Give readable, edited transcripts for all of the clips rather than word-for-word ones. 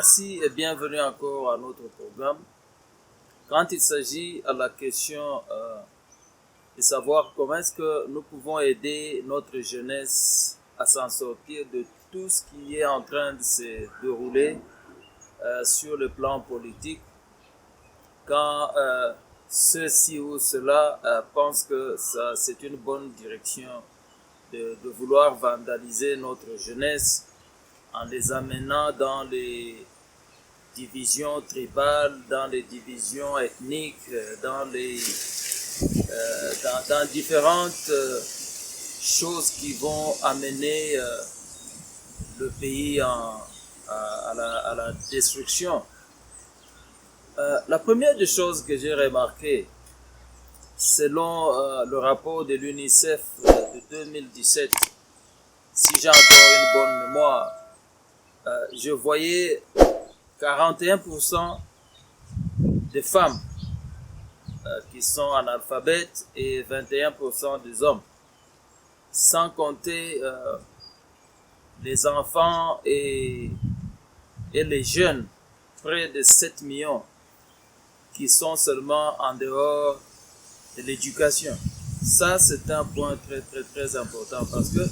Merci et bienvenue encore à notre programme. Quand il s'agit à la question de savoir comment est-ce que nous pouvons aider notre jeunesse à s'en sortir de tout ce qui est en train de se dérouler sur le plan politique, quand ceux-ci ou ceux-là pensent que c'est une bonne direction de vouloir vandaliser notre jeunesse en les amenant dans les divisions tribales, dans les divisions ethniques, dans différentes choses qui vont amener le pays à la destruction. La première des choses que j'ai remarqué, selon le rapport de l'UNICEF de 2017, si j'ai encore une bonne mémoire, je voyais 41% des femmes qui sont analphabètes et 21% des hommes, sans compter les enfants et les jeunes, près de 7 millions, qui sont seulement en dehors de l'éducation. Ça, c'est un point très, très, très important parce que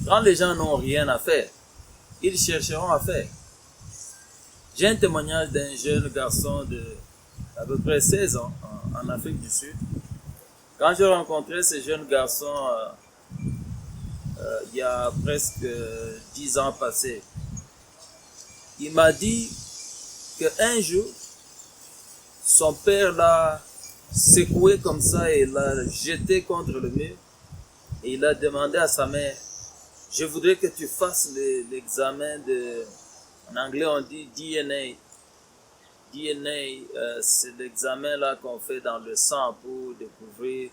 quand les gens n'ont rien à faire, ils chercheront à faire. J'ai un témoignage d'un jeune garçon de à peu près 16 ans en Afrique du Sud. Quand j'ai rencontré ce jeune garçon il y a presque 10 ans passés, il m'a dit qu'un jour, son père l'a secoué comme ça et l'a jeté contre le mur. Et il a demandé à sa mère, je voudrais que tu fasses l'examen de, en anglais on dit DNA. DNA, c'est l'examen là qu'on fait dans le sang pour découvrir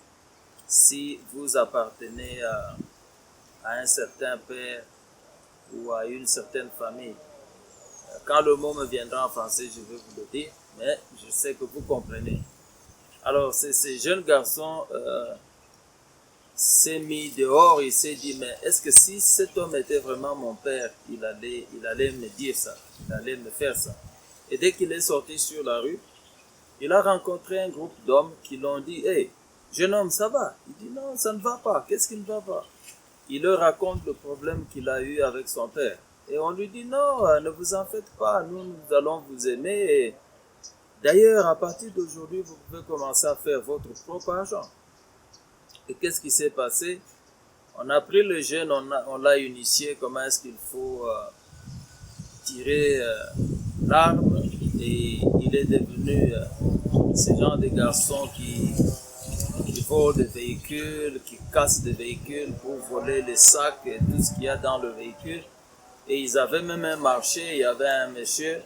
si vous appartenez à un certain père ou à une certaine famille. Quand le mot me viendra en français, je vais vous le dire, mais je sais que vous comprenez. Alors, ce jeune garçon s'est mis dehors, il s'est dit, mais est-ce que si cet homme était vraiment mon père, il allait me dire ça, il allait me faire ça. Et dès qu'il est sorti sur la rue, il a rencontré un groupe d'hommes qui l'ont dit, hey, jeune homme, ça va? Il dit, non, ça ne va pas. Qu'est-ce qui ne va pas? Il leur raconte le problème qu'il a eu avec son père. Et on lui dit, non, ne vous en faites pas, nous allons vous aimer. Et d'ailleurs, à partir d'aujourd'hui, vous pouvez commencer à faire votre propre argent. Et qu'est-ce qui s'est passé? On a pris le jeune, on l'a initié comment est-ce qu'il faut tirer l'arme, et il est devenu ce genre de garçon qui vole des véhicules, qui casse des véhicules pour voler les sacs et tout ce qu'il y a dans le véhicule. Et ils avaient même un marché, il y avait un monsieur,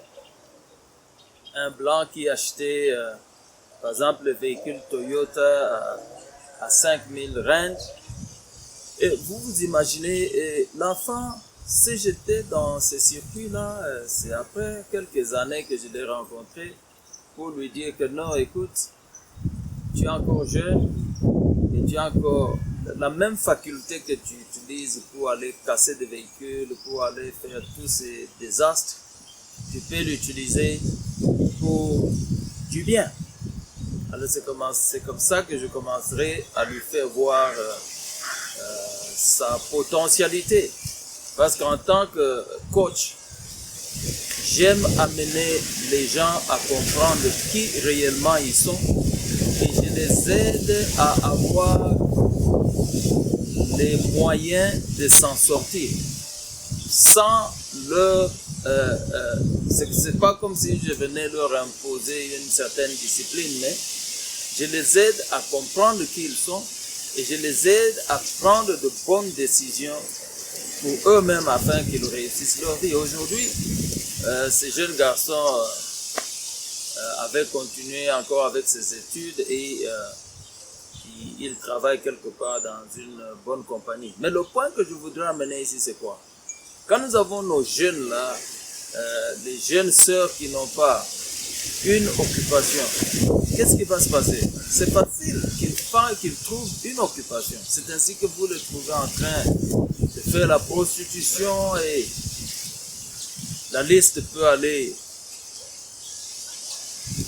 un blanc qui achetait par exemple le véhicule Toyota à 5000 rand. Et vous imaginez, l'enfant s'est jeté dans ce circuit-là. C'est après quelques années que je l'ai rencontré pour lui dire que non, écoute, tu es encore jeune et tu as encore la même faculté que tu utilises pour aller casser des véhicules, pour aller faire tous ces désastres. Tu peux l'utiliser pour du bien. Alors c'est comme ça que je commencerai à lui faire voir sa potentialité. Parce qu'en tant que coach, j'aime amener les gens à comprendre qui réellement ils sont et je les aide à avoir les moyens de s'en sortir sans leur... c'est pas comme si je venais leur imposer une certaine discipline, mais je les aide à comprendre qui ils sont et je les aide à prendre de bonnes décisions pour eux-mêmes afin qu'ils réussissent leur vie. Aujourd'hui, ce jeune garçon avait continué encore avec ses études et il travaille quelque part dans une bonne compagnie. Mais le point que je voudrais amener ici, c'est quoi? Quand nous avons nos jeunes là, les jeunes sœurs qui n'ont pas une occupation, qu'est-ce qui va se passer? C'est facile qu'ils trouvent une occupation. C'est ainsi que vous les trouvez en train de faire la prostitution et la liste peut aller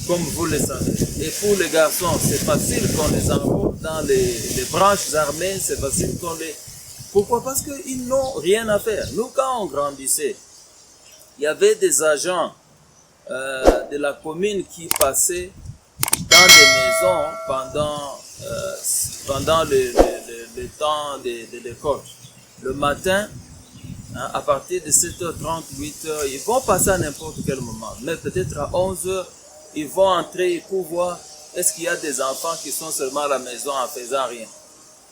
comme vous le savez. Et pour les garçons, c'est facile qu'on les enrôle dans les branches armées, c'est facile qu'on les... Pourquoi? Parce qu'ils n'ont rien à faire. Nous, quand on grandissait, il y avait des agents de la commune qui passaient dans des maisons pendant le temps de l'école. Le matin, à partir de 7h30, 8h, ils vont passer à n'importe quel moment. Mais peut-être à 11h, ils vont entrer pour voir est-ce qu'il y a des enfants qui sont seulement à la maison en faisant rien.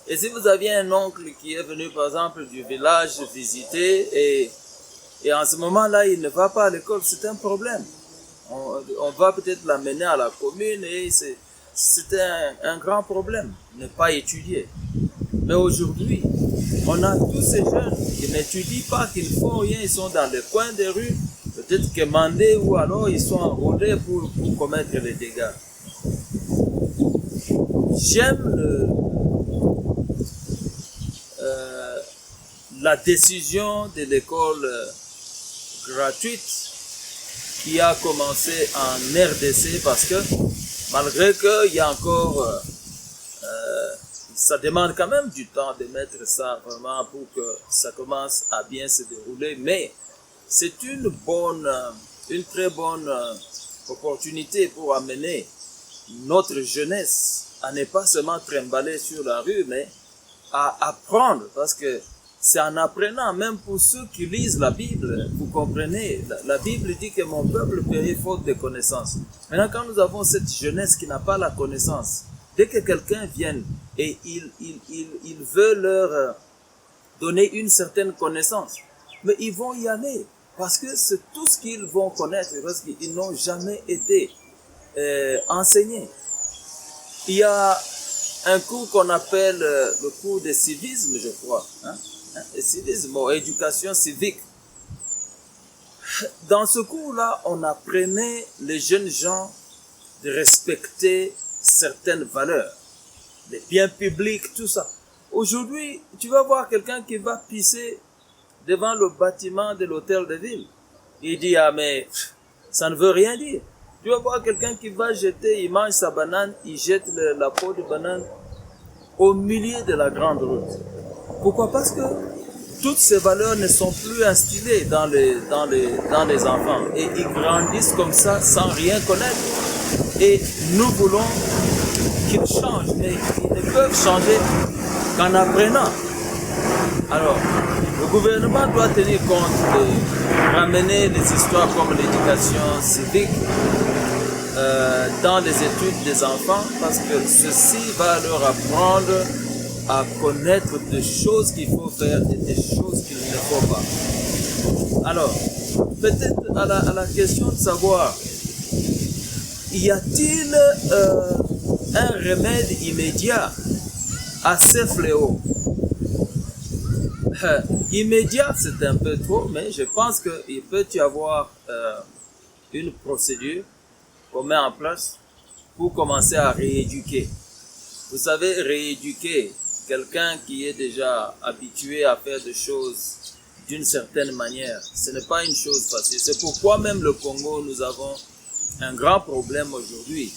Et si vous aviez un oncle qui est venu, par exemple, du village visiter et en ce moment-là, il ne va pas à l'école, c'est un problème. On va peut-être l'amener à la commune et c'était un grand problème, ne pas étudier. Mais aujourd'hui, on a tous ces jeunes qui n'étudient pas, qui ne font rien, ils sont dans les coins des rues, peut-être quémandés ou alors ils sont enrôlés pour commettre les dégâts. J'aime la décision de l'école gratuite qui a commencé en RDC parce que malgré qu'il y a encore ça demande quand même du temps de mettre ça vraiment pour que ça commence à bien se dérouler, mais c'est une très bonne opportunité pour amener notre jeunesse à ne pas seulement trimballer sur la rue, mais à apprendre, parce que c'est en apprenant, même pour ceux qui lisent la Bible, vous comprenez, la Bible dit que mon peuple périt faute de connaissance. Maintenant, quand nous avons cette jeunesse qui n'a pas la connaissance, dès que quelqu'un vient et il veut leur donner une certaine connaissance, mais ils vont y aller, parce que c'est tout ce qu'ils vont connaître, parce qu'ils n'ont jamais été enseignés. Il y a un cours qu'on appelle le cours de civisme, je crois, civisme, éducation civique. Dans ce cours-là, on apprenait les jeunes gens de respecter certaines valeurs, les biens publics, tout ça. Aujourd'hui, tu vas voir quelqu'un qui va pisser devant le bâtiment de l'hôtel de ville. Il dit, ah mais ça ne veut rien dire. Tu vas voir quelqu'un qui va jeter, il mange sa banane, il jette la peau de banane au milieu de la grande route. Pourquoi? Parce que toutes ces valeurs ne sont plus instillées dans les enfants. Et ils grandissent comme ça sans rien connaître. Et nous voulons qu'ils changent, mais ils ne peuvent changer qu'en apprenant. Alors, le gouvernement doit tenir compte de ramener des histoires comme l'éducation civique dans les études des enfants, parce que ceci va leur apprendre à connaître des choses qu'il faut faire et des choses qu'il ne faut pas. Alors, peut-être à la question de savoir, y a-t-il un remède immédiat à ces fléaux? Immédiat, c'est un peu trop, mais je pense qu'il peut y avoir une procédure qu'on met en place pour commencer à rééduquer. Vous savez, rééduquer quelqu'un qui est déjà habitué à faire des choses d'une certaine manière, ce n'est pas une chose facile. C'est pourquoi même le Congo, nous avons un grand problème aujourd'hui.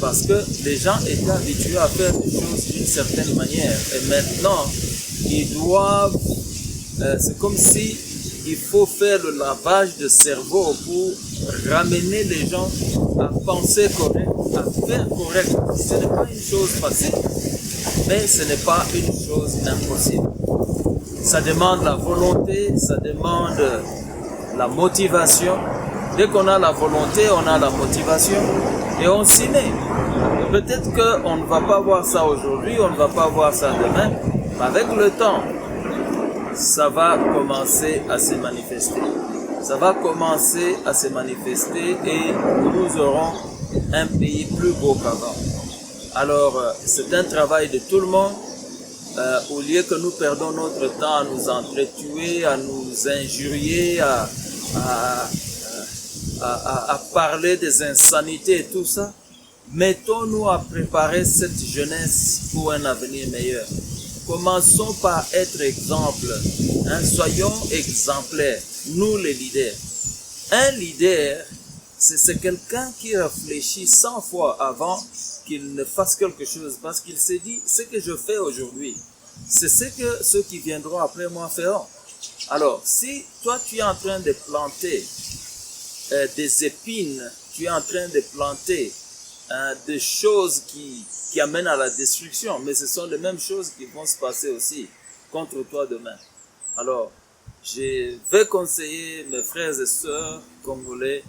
Parce que les gens étaient habitués à faire des choses d'une certaine manière. Et maintenant, ils doivent... c'est comme si il faut faire le lavage de cerveau pour ramener les gens à penser correct, à faire correct. Ce n'est pas une chose facile, mais ce n'est pas une chose impossible. Ça demande la volonté, ça demande la motivation. Dès qu'on a la volonté, on a la motivation et on s'y met. Peut-être qu'on ne va pas voir ça aujourd'hui, on ne va pas voir ça demain, mais avec le temps, ça va commencer à se manifester. Ça va commencer à se manifester et nous aurons un pays plus beau qu'avant. Alors, c'est un travail de tout le monde. Au lieu que nous perdons notre temps à nous entretuer, à nous injurier, à parler des insanités et tout ça, mettons-nous à préparer cette jeunesse pour un avenir meilleur. Commençons par être exemple. Soyons exemplaires, nous les leaders. Un leader, c'est quelqu'un qui réfléchit 100 fois avant qu'il ne fasse quelque chose, parce qu'il s'est dit, ce que je fais aujourd'hui, c'est ce que ceux qui viendront après moi feront. Alors, si toi tu es en train de planter des épines, tu es en train de planter des choses qui amènent à la destruction, mais ce sont les mêmes choses qui vont se passer aussi contre toi demain. Alors, je vais conseiller mes frères et sœurs congolais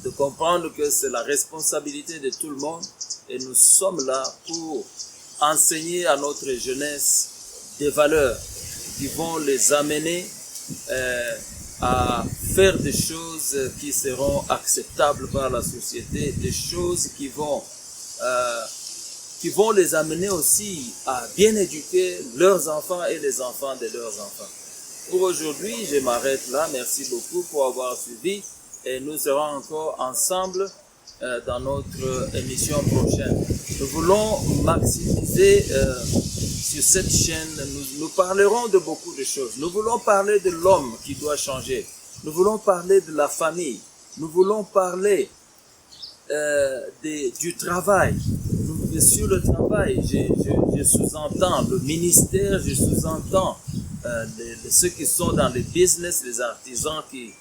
de comprendre que c'est la responsabilité de tout le monde et nous sommes là pour enseigner à notre jeunesse des valeurs qui vont les amener à faire des choses qui seront acceptables par la société, des choses qui vont les amener aussi à bien éduquer leurs enfants et les enfants de leurs enfants. Pour aujourd'hui, je m'arrête là. Merci beaucoup pour avoir suivi et nous serons encore ensemble dans notre émission prochaine. Nous voulons maximiser sur cette chaîne, nous parlerons de beaucoup de choses. Nous voulons parler de l'homme qui doit changer. Nous voulons parler de la famille. Nous voulons parler du travail. Sur le travail, je sous-entends le ministère, je sous-entends ceux qui sont dans les business, les artisans qui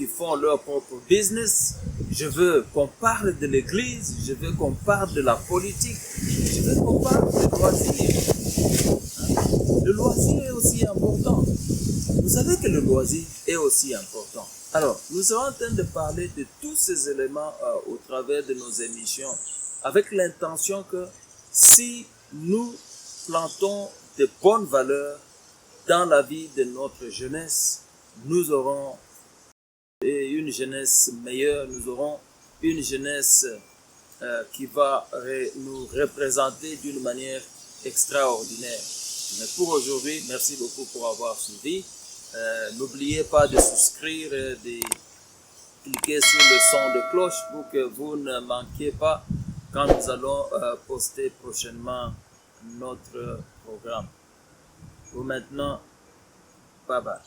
font leur propre business. Je veux qu'on parle de l'église, je veux qu'on parle de la politique, je veux qu'on parle de loisirs. Le loisir est aussi important. Vous savez que le loisir est aussi important. Alors, nous serons en train de parler de tous ces éléments au travers de nos émissions, avec l'intention que si nous plantons de bonnes valeurs dans la vie de notre jeunesse, nous aurons une jeunesse meilleure, nous aurons une jeunesse qui va nous représenter d'une manière extraordinaire. Mais pour aujourd'hui, merci beaucoup pour avoir suivi. N'oubliez pas de souscrire, de cliquer sur le son de cloche pour que vous ne manquiez pas quand nous allons poster prochainement notre programme. Pour maintenant, bye bye.